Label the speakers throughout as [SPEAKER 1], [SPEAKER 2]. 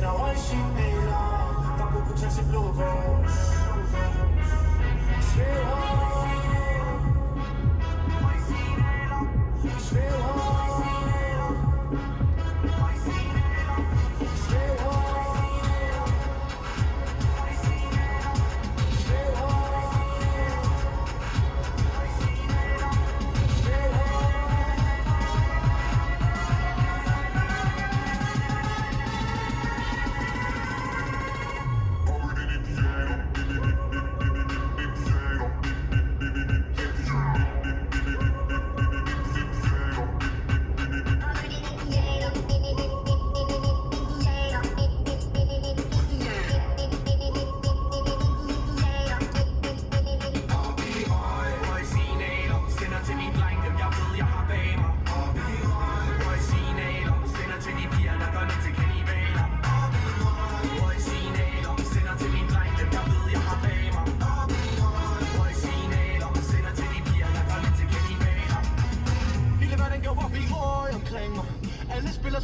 [SPEAKER 1] Sender røgsignaler, der kunne tage til blodvås. Svæver, svæver.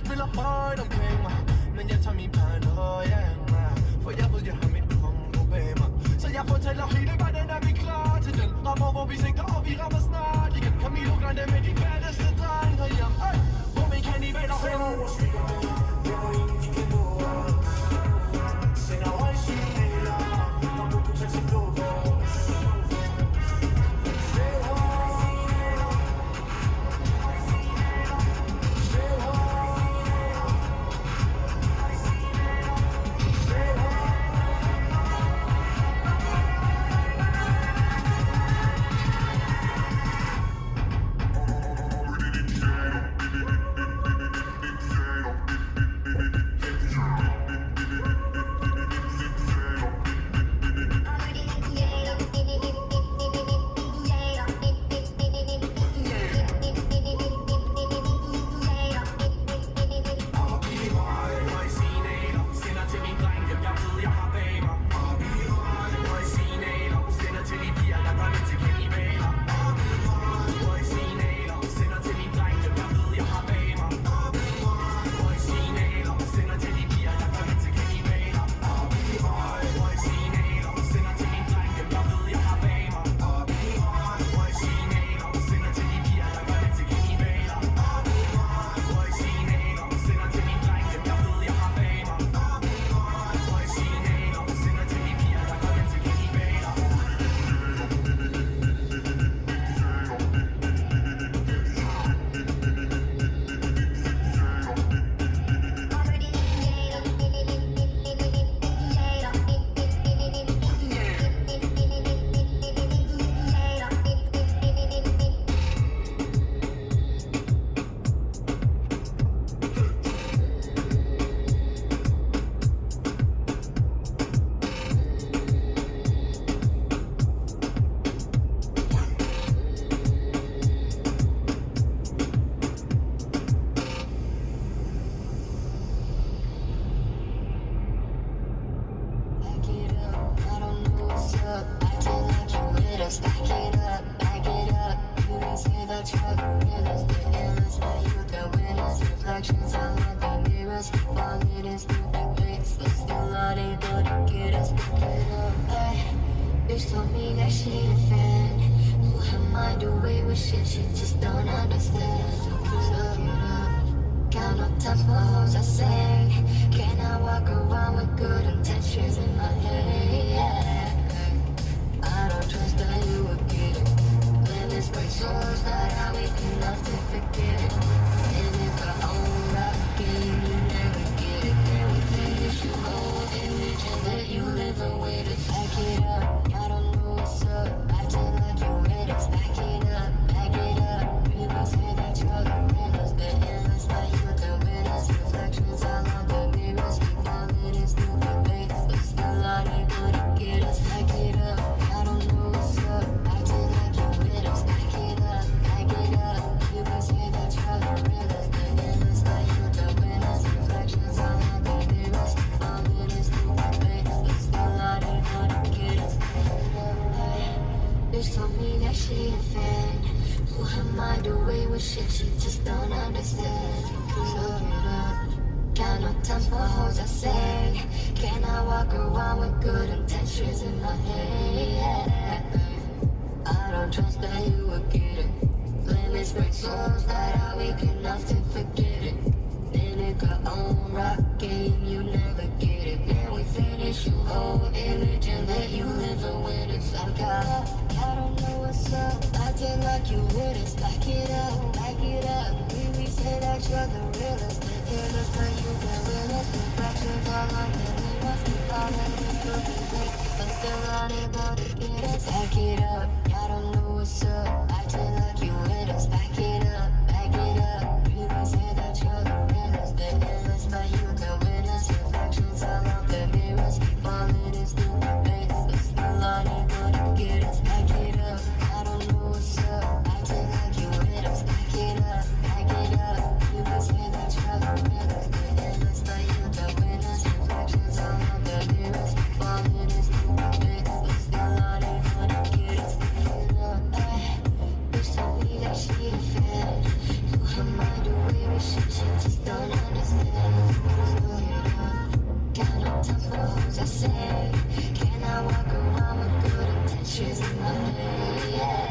[SPEAKER 1] Spiller højt omkring mig, men jeg tager min paranoia, for jeg ved, jeg har mit kombo bag mig. Så jeg fortæller hele vejen, er vi klar til den. Rammer, hvor vi sigter, og vi rammer snart igen. Camilo grænne med de baddeste dreng herhjemme. Hvor vi kan i valer hen. Det var ingen, de kan nå os. Sender røgsignaler, der kunne tage til blodvås. Reflections all on the mirrors,
[SPEAKER 2] good intentions in my head. I don't trust that you would get it. Limits break souls, that are weak enough to forget it. Mimic our own rock game, you never get it. Then we finish your whole image and let you live it when it's like I don't know what's up. Acting like you with us, back it up, back it up. We say that you're the realest. It looks like you can win us. Reflections all on the mirrors. We thought that it could be great, but still unable to get us. Back it up, I don't know what's up. Acting like you with us, back it up, back it up. We say that you're the realest. It looks like you can win us. Reflections all on the mirrors. Falling in stupid ways, but still unable to get us. Back it up, I don't know what's up. Acting like you with us, back it up, back it up. You can say that you're the realest. It looks like you can win us. Reflections all on the mirrors. Falling in stupid ways, but still unable to get us. Used to be that she a fan. Blew her mind away with shit she just don't understand. Got no time for hoes, I say. Can I walk around with good intentions in my head?